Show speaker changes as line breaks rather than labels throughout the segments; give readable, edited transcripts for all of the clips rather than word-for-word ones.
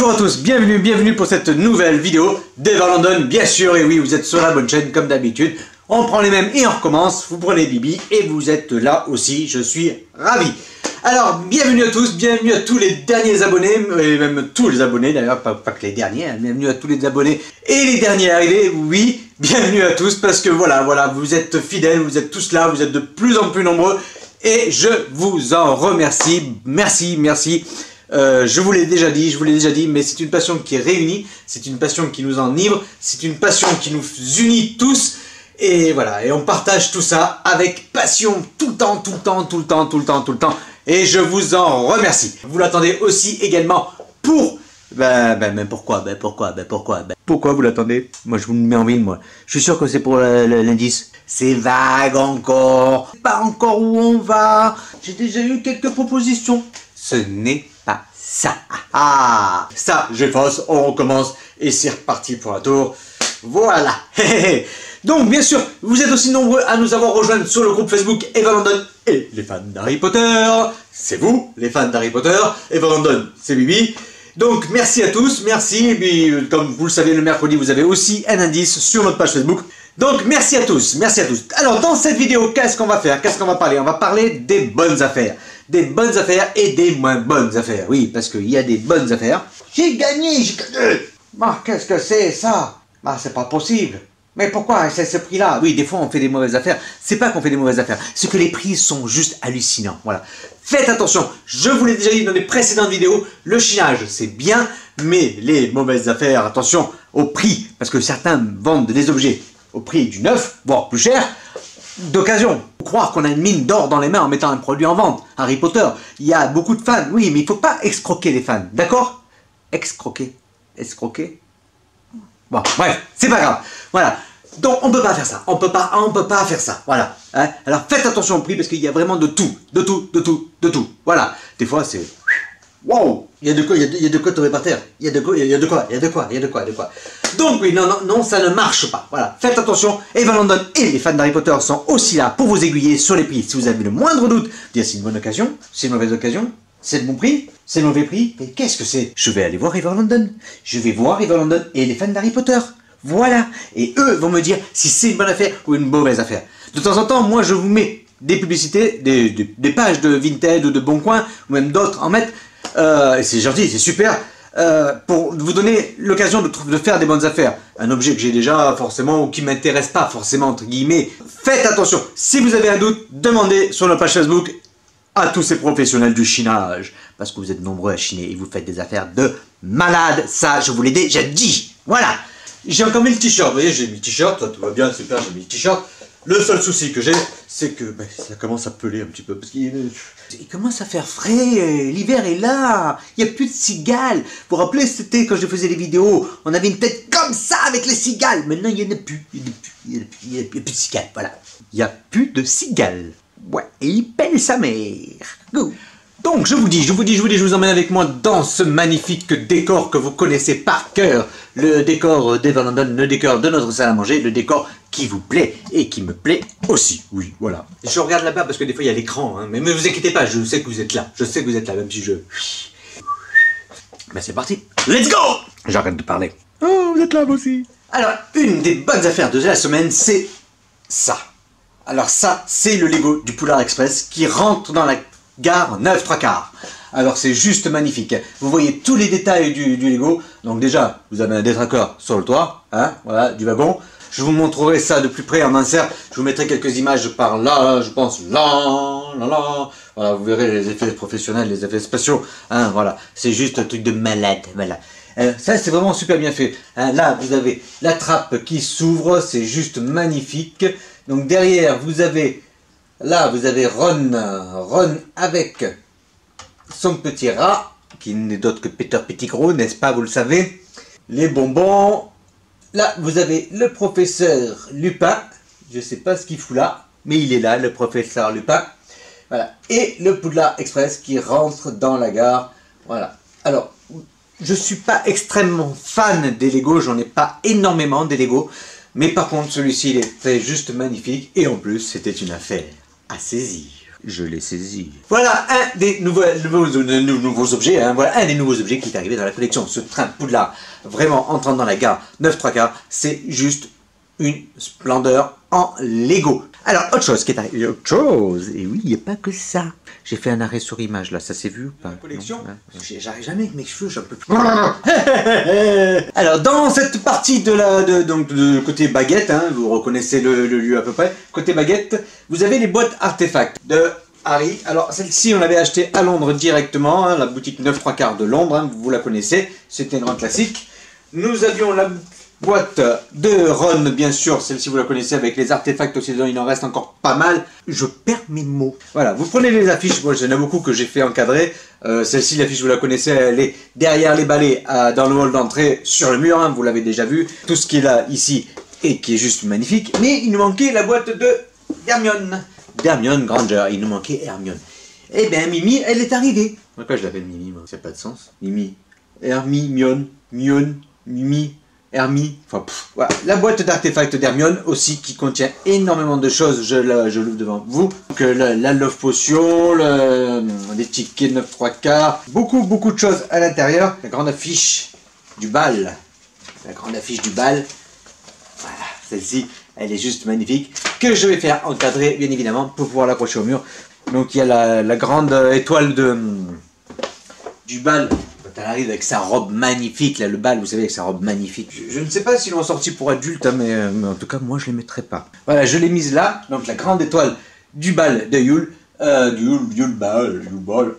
Bonjour à tous, bienvenue pour cette nouvelle vidéo d'Ever London, bien sûr, et oui, vous êtes sur la bonne chaîne comme d'habitude. On prend les mêmes et on recommence, vous prenez Bibi et vous êtes là aussi, je suis ravi. Alors, bienvenue à tous, bienvenue à tous les derniers abonnés, et même tous les abonnés d'ailleurs, pas que les derniers, hein, bienvenue à tous les abonnés et les derniers arrivés, oui, bienvenue à tous parce que voilà, vous êtes fidèles, vous êtes tous là, vous êtes de plus en plus nombreux et je vous en remercie, merci. Je vous l'ai déjà dit, mais c'est une passion qui réunit, c'est une passion qui nous enivre, c'est une passion qui nous unit tous, et voilà, et on partage tout ça avec passion, tout le temps, et je vous en remercie. Vous l'attendez aussi également pour... Pourquoi vous l'attendez? Moi je vous le mets en ville, moi. Je suis sûr que c'est pour l'indice. C'est vague encore, pas encore où on va, j'ai déjà eu quelques propositions. Ce n'est pas ça. Ah, ça, j'efface, on recommence, et c'est reparti pour un tour. Voilà. Donc, bien sûr, vous êtes aussi nombreux à nous avoir rejoints sur le groupe Facebook Ever London et les fans d'Harry Potter. C'est vous, les fans d'Harry Potter. Ever London, c'est Bibi. Donc, merci à tous, merci. Et puis, comme vous le savez, le mercredi, vous avez aussi un indice sur notre page Facebook. Donc, merci à tous. Alors, dans cette vidéo, qu'est-ce qu'on va faire? Qu'est-ce qu'on va parler? On va parler des bonnes affaires. Des bonnes affaires et des moins bonnes affaires. Oui, parce qu'il y a des bonnes affaires. J'ai gagné. Ah, qu'est-ce que c'est ça? Ah, c'est pas possible. Mais pourquoi c'est ce prix-là? Oui, des fois on fait des mauvaises affaires. C'est pas qu'on fait des mauvaises affaires, c'est que les prix sont juste hallucinants. Voilà. Faites attention, je vous l'ai déjà dit dans les précédentes vidéos, le chinage c'est bien, mais les mauvaises affaires, attention au prix, parce que certains vendent des objets au prix du neuf, voire plus cher, d'occasion. Croire qu'on a une mine d'or dans les mains en mettant un produit en vente. Harry Potter, il y a beaucoup de fans, oui, mais il faut pas escroquer les fans, d'accord? Escroquer. Bon, bref, c'est pas grave. Voilà. Donc, on peut pas faire ça. On peut pas faire ça. Voilà. Hein? Alors, faites attention au prix parce qu'il y a vraiment de tout. Voilà. Des fois, c'est... Waouh! Il y a de quoi tomber par terre. Il y a de quoi. Donc, oui, non, ça ne marche pas. Voilà. Faites attention. Ever London et les fans d'Harry Potter sont aussi là pour vous aiguiller sur les prix. Si vous avez le moindre doute, dire c'est une bonne occasion, c'est une mauvaise occasion, c'est le bon prix, c'est le mauvais prix, mais qu'est-ce que c'est? Je vais aller voir Ever London. Je vais voir Ever London et les fans d'Harry Potter. Voilà. Et eux vont me dire si c'est une bonne affaire ou une mauvaise affaire. De temps en temps, moi, je vous mets des publicités, des pages de Vinted ou de Bon Coin, ou même d'autres en mettent. Et c'est gentil, c'est super. Pour vous donner l'occasion de faire des bonnes affaires. Un objet que j'ai déjà forcément ou qui m'intéresse pas forcément, entre guillemets. Faites attention. Si vous avez un doute, demandez sur notre page Facebook à tous ces professionnels du chinage. Parce que vous êtes nombreux à chiner et vous faites des affaires de malades. Ça, je vous l'ai déjà dit. Voilà. J'ai encore mis le t-shirt. Vous voyez, j'ai mis le t-shirt. Tout va bien, super, j'ai mis le t-shirt. Le seul souci que j'ai, c'est que ça commence à peler un petit peu. Parce qu'il commence à faire frais. L'hiver est là. Il n'y a plus de cigales. Vous vous rappelez, c'était quand je faisais les vidéos. On avait une tête comme ça avec les cigales. Maintenant, il n'y en a plus. Il n'y a plus de cigales. Voilà. Il n'y a plus de cigales. Ouais, et il pèle sa mère. Go. Donc, je vous emmène avec moi dans ce magnifique décor que vous connaissez par cœur. Le décor d'Ever London, le décor de notre salle à manger, le décor qui vous plaît et qui me plaît aussi. Oui, voilà. Je regarde là-bas parce que des fois il y a l'écran, hein, mais ne vous inquiétez pas, je sais que vous êtes là. Je sais que vous êtes là, même si je... Ben c'est parti. Let's go! J'arrête de parler. Oh, vous êtes là, vous aussi. Alors, une des bonnes affaires de la semaine, c'est ça. Alors ça, c'est le Lego du Poulard Express qui rentre dans la gare 9/3. Alors c'est juste magnifique. Vous voyez tous les détails du Lego. Donc déjà, vous avez un détraqueur sur le toit, hein, voilà, du wagon. Je vous montrerai ça de plus près en insert. Je vous mettrai quelques images par là, je pense, là. Voilà, vous verrez les effets professionnels, les effets spatiaux. Hein, voilà, c'est juste un truc de malade, voilà. Ça, c'est vraiment super bien fait. Hein, là, vous avez la trappe qui s'ouvre, c'est juste magnifique. Donc derrière, vous avez Ron avec son petit rat, qui n'est d'autre que Peter Pettigrew, n'est-ce pas, vous le savez. Les bonbons. Là, vous avez le professeur Lupin. Je ne sais pas ce qu'il fout là, mais il est là, le professeur Lupin. Voilà. Et le Poudlard Express qui rentre dans la gare. Voilà. Alors, je ne suis pas extrêmement fan des Lego, j'en ai pas énormément des Lego. Mais par contre, celui-ci, il était juste magnifique. Et en plus, c'était une affaire à saisir. Je l'ai saisi. Voilà un des nouveaux objets, hein, voilà un des nouveaux objets qui est arrivé dans la collection. Ce train Poudlard, vraiment entrant dans la gare 9-3/4, c'est juste une splendeur en Lego. Alors, autre chose qui est arrivé. Autre chose. Et oui, il n'y a pas que ça. J'ai fait un arrêt sur image, là. Ça s'est vu ou pas? La collection. J'arrive jamais avec mes cheveux, j'en peux plus. Alors, dans cette partie donc, de côté baguette, hein, vous reconnaissez le lieu à peu près. Côté baguette, vous avez les boîtes artefacts de Harry. Alors, celle-ci, on l'avait achetée à Londres directement. Hein, la boutique 9-3/4 de Londres. Hein, vous la connaissez. C'était un grand classique. Nous avions la boîte de Ron, bien sûr, celle-ci vous la connaissez avec les artefacts aussi dedans, il en reste encore pas mal. Je perds mes mots. Voilà, vous prenez les affiches, moi j'en ai beaucoup que j'ai fait encadrer. Celle-ci, l'affiche vous la connaissez, elle est derrière les balais dans le hall d'entrée sur le mur, hein, vous l'avez déjà vu. Tout ce qui est là, ici, et qui est juste magnifique. Mais il nous manquait la boîte de Hermione. D'Hermione Granger, il nous manquait Hermione. Eh bien, Mimi, elle est arrivée. Pourquoi je l'appelle Mimi, moi? Ça n'a pas de sens. Mimi, Hermione, Mimi. Hermie, enfin voilà. La boîte d'artefacts d'Hermione aussi qui contient énormément de choses, je l'ouvre devant vous. Donc la Love Potion, les tickets 9-3/4, beaucoup de choses à l'intérieur. La grande affiche du bal, voilà, celle-ci, elle est juste magnifique, que je vais faire encadrer bien évidemment pour pouvoir l'accrocher au mur. Donc il y a la grande étoile du bal. Elle arrive avec sa robe magnifique, là, le bal, vous savez, avec sa robe magnifique. Je ne sais pas s'ils l'ont sorti pour adultes, hein, mais en tout cas, moi, je ne les mettrai pas. Voilà, je l'ai mise là, donc la grande étoile du bal de Yule, Yule Ball,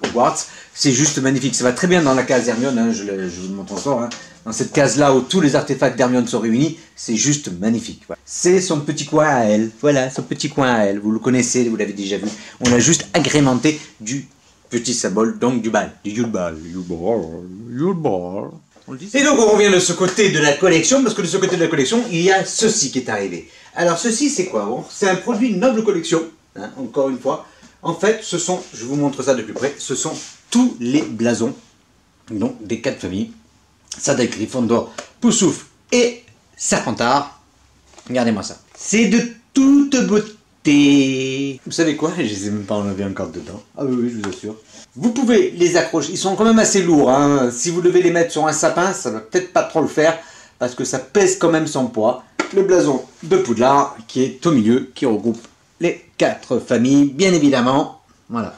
Hogwarts. C'est juste magnifique. Ça va très bien dans la case Hermione, hein, je vous le montre encore. Hein. Dans cette case-là où tous les artefacts d'Hermione sont réunis, c'est juste magnifique. Voilà. C'est son petit coin à elle. Voilà, son petit coin à elle. Vous le connaissez, vous l'avez déjà vu. On a juste agrémenté du petit symbole, donc du bal, du Yule Ball. Et donc on revient de ce côté de la collection, parce que de ce côté de la collection, il y a ceci qui est arrivé. Alors ceci, c'est quoi? Bon, c'est un produit noble collection, hein, encore une fois. En fait, ce sont, je vous montre ça de plus près, ce sont tous les blasons, donc des 4 familles. Sadek, Gryffondor, Poussouf et Serpentard. Regardez-moi ça. C'est de toute beauté. Vous savez quoi? Je ne les ai même pas enlevés encore dedans. Ah oui, je vous assure. Vous pouvez les accrocher. Ils sont quand même assez lourds. Hein. Si vous devez les mettre sur un sapin, ça ne va peut-être pas trop le faire. Parce que ça pèse quand même son poids. Le blason de Poudlard qui est au milieu, qui regroupe les 4 familles, bien évidemment. Voilà.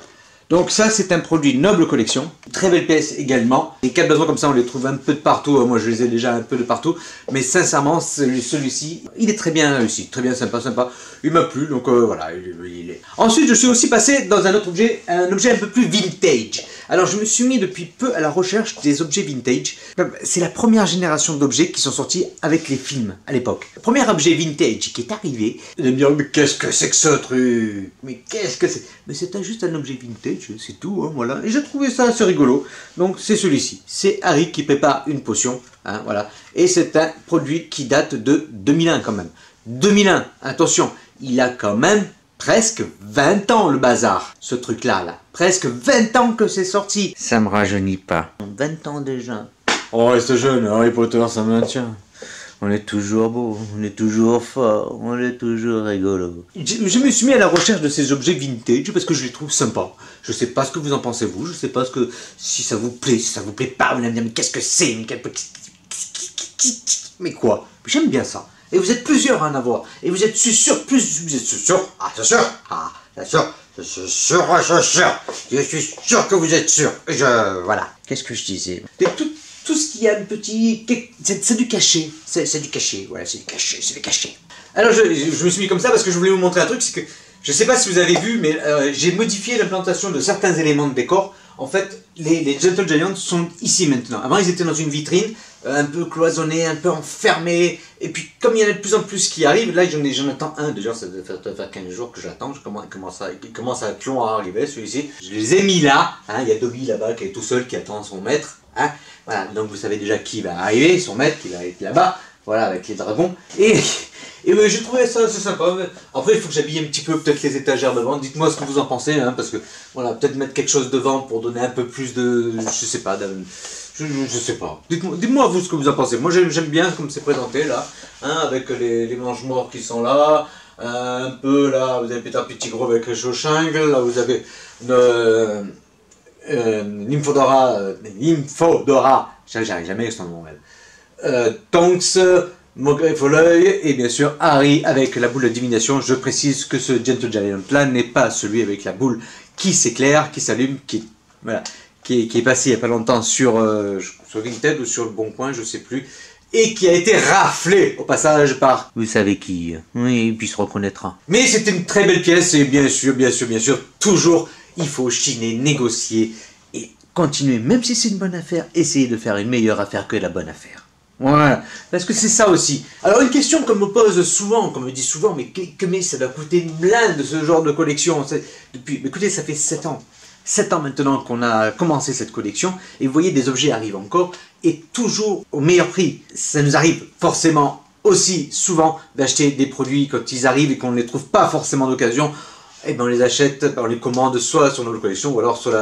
Donc ça, c'est un produit noble collection. Très belle pièce également. Les 4 blasons comme ça, on les trouve un peu de partout. Moi, je les ai déjà un peu de partout. Mais sincèrement, celui-ci, il est très bien réussi. Très bien, sympa. Il m'a plu, donc voilà. Il est... Ensuite, je suis aussi passé dans un autre objet, un objet un peu plus vintage. Alors, je me suis mis depuis peu à la recherche des objets vintage. C'est la première génération d'objets qui sont sortis avec les films à l'époque. Le premier objet vintage qui est arrivé, vous allez me dire, mais qu'est-ce que c'est que ce truc? Mais qu'est-ce que c'est? Mais c'est juste un objet vintage. C'est tout, hein, voilà. Et j'ai trouvé ça assez rigolo. Donc c'est celui-ci. C'est Harry qui prépare une potion. Hein, voilà. Et c'est un produit qui date de 2001 quand même. 2001, attention, il a quand même presque 20 ans le bazar. Ce truc-là, là. Presque 20 ans que c'est sorti. Ça me rajeunit pas. 20 ans déjà. On reste jeune, Harry Potter, ça maintient. On est toujours beau, on est toujours fort, on est toujours rigolo. Je me suis mis à la recherche de ces objets vintage parce que je les trouve sympas. Je sais pas ce que vous en pensez vous, je sais pas si ça vous plaît, si ça vous plaît pas, vous allez me dire mais qu'est-ce que c'est, mais quoi? J'aime bien ça. Et vous êtes plusieurs à en avoir. Et vous êtes sûr, ah c'est sûr, je suis sûr que vous êtes sûr. Voilà. Qu'est-ce que je disais? Tout ce qui a un petit... C'est du cachet. C'est du cachet. Voilà, c'est du cachet. Alors, je me suis mis comme ça parce que je voulais vous montrer un truc. C'est que, je ne sais pas si vous avez vu, mais j'ai modifié l'implantation de certains éléments de décor. En fait, les Gentle Giants sont ici maintenant. Avant, ils étaient dans une vitrine, un peu cloisonnée, un peu enfermée. Et puis, comme il y en a de plus en plus qui arrivent, là, j'en attends un. Déjà, ça doit faire 15 jours que j'attends. Il commence à être long à arriver, celui-ci. Je les ai mis là. Hein, il y a Dobby là-bas qui est tout seul, qui attend son maître. Hein, voilà, donc vous savez déjà qui va arriver, son maître qui va être là-bas, voilà, avec les dragons. Et j'ai trouvé ça assez sympa. Après, il faut que j'habille un petit peu peut-être les étagères devant. Dites-moi ce que vous en pensez, hein, parce que voilà, peut-être mettre quelque chose devant pour donner un peu plus de, je sais pas, je sais pas. Dites-moi vous ce que vous en pensez. Moi, j'aime bien comme c'est présenté là, hein, avec les mange-morts qui sont là. un peu là, vous avez Peter Pettigrew avec Shawshank, là vous avez Nymphadora, j'arrive jamais avec son nom, Tonks, Maugrey Folleuil, et bien sûr Harry avec la boule de divination. Je précise que ce Gentle Giant là n'est pas celui avec la boule qui s'éclaire, qui s'allume, voilà, qui est passé il n'y a pas longtemps sur Vinted ou sur Le Bon Coin, je sais plus, et qui a été raflé au passage par vous savez qui. Oui, il puisse se reconnaîtra. Mais c'était une très belle pièce, et bien sûr, toujours il faut chiner, négocier et continuer, même si c'est une bonne affaire, essayer de faire une meilleure affaire que la bonne affaire. Voilà, parce que c'est ça aussi. Alors une question qu'on me pose souvent, qu'on me dit souvent, mais ça doit coûter une blinde ce genre de collection. Écoutez, ça fait 7 ans. 7 ans maintenant qu'on a commencé cette collection, et vous voyez, des objets arrivent encore, et toujours au meilleur prix. Ça nous arrive forcément aussi souvent d'acheter des produits quand ils arrivent et qu'on ne les trouve pas forcément d'occasion. Et ben on les achète, on les commande soit sur notre collection, ou alors sur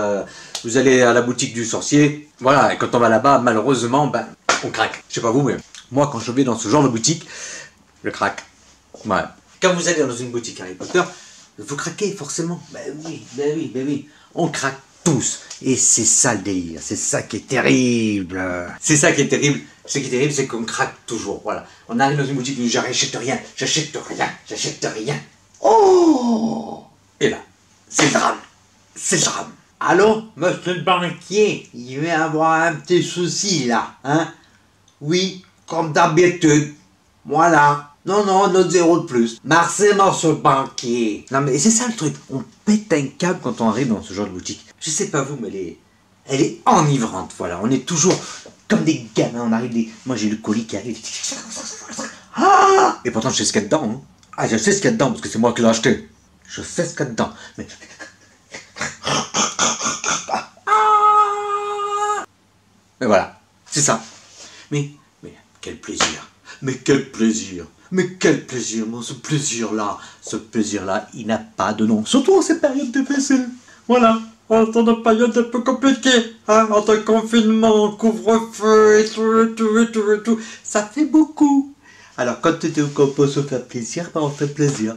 vous allez à la boutique du sorcier. Voilà, et quand on va là-bas, malheureusement, on craque. Je sais pas vous, mais moi quand je vais dans ce genre de boutique, je craque. Voilà. Quand vous allez dans une boutique Harry Potter, vous craquez forcément. Ben oui. On craque tous. Et c'est ça le délire. C'est ça qui est terrible. C'est ça qui est terrible. Ce qui est terrible, c'est qu'on craque toujours. Voilà. On arrive dans une boutique, j'achète rien. Oh! Et là, c'est le drame. Allô, monsieur le banquier, il va y avoir un petit souci là, hein? Oui, comme d'habitude. Voilà. Non, notre zéro de plus. Merci, monsieur le banquier. Non, mais c'est ça le truc. On pète un câble quand on arrive dans ce genre de boutique. Je sais pas vous, mais elle est enivrante. Voilà, on est toujours comme des gamins. On arrive moi, j'ai le colis qui arrive. Ah! Et pourtant, je sais ce qu'il y a dedans. Hein. Ah, je sais ce qu'il y a dedans parce que c'est moi qui l'ai acheté. Je sais ce qu'il y a dedans. Mais... Mais voilà, c'est ça. Mais quel plaisir. Mais quel plaisir. Moi, ce plaisir-là, il n'a pas de nom. Surtout en cette période difficile. Voilà. En cette période un peu compliquée. Hein, entre confinement, couvre-feu et tout. Ça fait beaucoup. Alors, quand on peut se faire plaisir, on fait plaisir.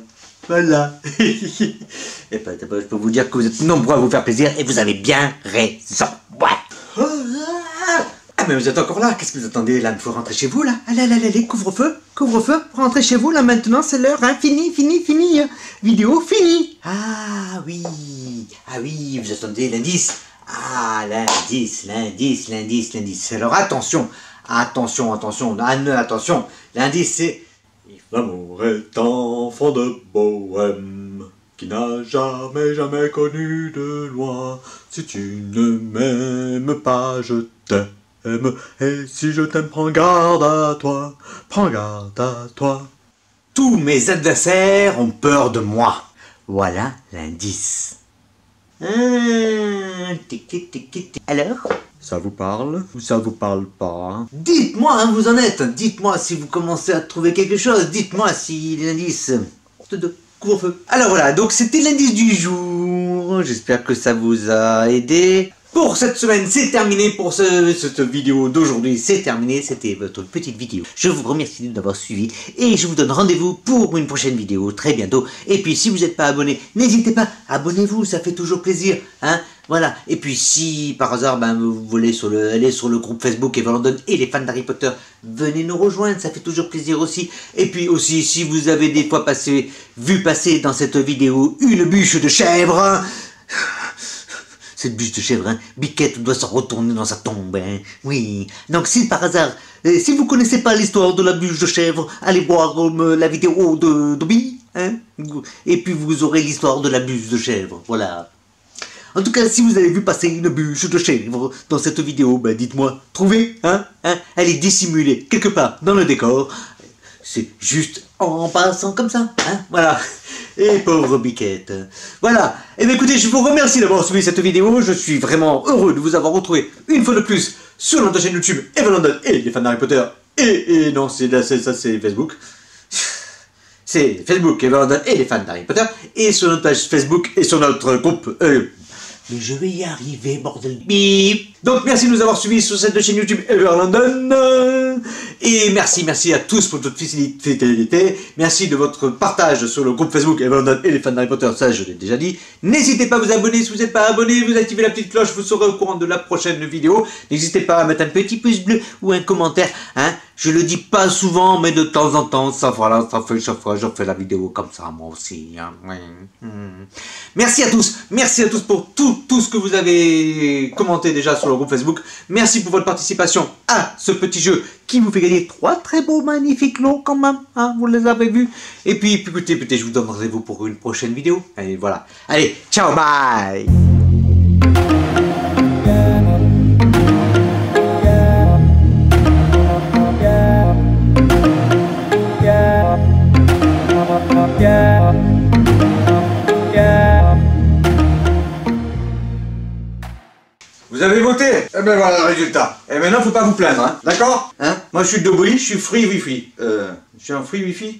Voilà. Et ben, je peux vous dire que vous êtes nombreux à vous faire plaisir et vous avez bien raison. Ouais. Ah, mais vous êtes encore là. Qu'est-ce que vous attendez là? Il faut rentrer chez vous là. Allez, couvre-feu. Rentrez chez vous là maintenant, c'est l'heure. Hein. Fini. Vidéo finie. Ah oui, vous attendez l'indice. Ah, l'indice. Alors attention. L'indice c'est... L'amour est enfant de bohème, qui n'a jamais connu de loi. Si tu ne m'aimes pas, je t'aime, et si je t'aime, prends garde à toi. Tous mes adversaires ont peur de moi. Voilà l'indice. Alors ? Ça vous parle ou ça vous parle pas? Dites-moi, hein, vous en êtes. Dites-moi si vous commencez à trouver quelque chose. Dites-moi si l'indice... Couvre-feu. Alors voilà, donc c'était l'indice du jour. J'espère que ça vous a aidé. Pour cette semaine, c'est terminé. Pour cette vidéo d'aujourd'hui, c'est terminé. C'était votre petite vidéo. Je vous remercie de m'avoir suivi. Et je vous donne rendez-vous pour une prochaine vidéo très bientôt. Et puis, si vous n'êtes pas abonné, n'hésitez pas. Abonnez-vous, ça fait toujours plaisir. Hein, voilà. Et puis, si par hasard, vous voulez aller sur le groupe Facebook Eva London et les fans d'Harry Potter, venez nous rejoindre. Ça fait toujours plaisir aussi. Et puis aussi, si vous avez des fois vu passer dans cette vidéo une bûche de chèvre... Cette bûche de chèvre, hein, Biquette doit se retourner dans sa tombe, hein. Oui. Donc si par hasard, si vous connaissez pas l'histoire de la bûche de chèvre, allez voir la vidéo de Dobby, hein. Et puis vous aurez l'histoire de la bûche de chèvre, voilà. En tout cas, si vous avez vu passer une bûche de chèvre dans cette vidéo, dites-moi, trouvez, hein, elle est dissimulée quelque part dans le décor. C'est juste en passant comme ça, hein, voilà. Et pauvre Biquette. Voilà. Et bien écoutez, je vous remercie d'avoir suivi cette vidéo. Je suis vraiment heureux de vous avoir retrouvé une fois de plus sur notre chaîne YouTube Eva London et les fans d'Harry Potter. Et non, ça c'est Facebook. C'est Facebook Eva London et les fans d'Harry Potter. Et sur notre page Facebook et sur notre groupe Mais je vais y arriver, bordel. Bip. Donc merci de nous avoir suivis sur cette chaîne YouTube Ever London. Et merci à tous pour votre fidélité. Merci de votre partage sur le groupe Facebook Ever London et les fans d'Harry Potter, ça je l'ai déjà dit. N'hésitez pas à vous abonner si vous n'êtes pas abonné, vous activez la petite cloche, vous serez au courant de la prochaine vidéo. N'hésitez pas à mettre un petit pouce bleu ou un commentaire, hein. Je le dis pas souvent, mais de temps en temps, ça voilà, ça fait chaque fois, je fais la vidéo comme ça, moi aussi. Hein. Merci à tous pour tout ce que vous avez commenté déjà sur le groupe Facebook. Merci pour votre participation à ce petit jeu qui vous fait gagner 3 très beaux, magnifiques lots quand même, hein, vous les avez vus. Et puis écoutez, je vous donne rendez-vous pour une prochaine vidéo. Allez, voilà. Allez, ciao, bye. Vous avez voté? Eh ben voilà le résultat. Et maintenant, faut pas vous plaindre, hein. D'accord? Hein? Moi, je suis de Dobry, je suis free wifi. Je suis en free wifi?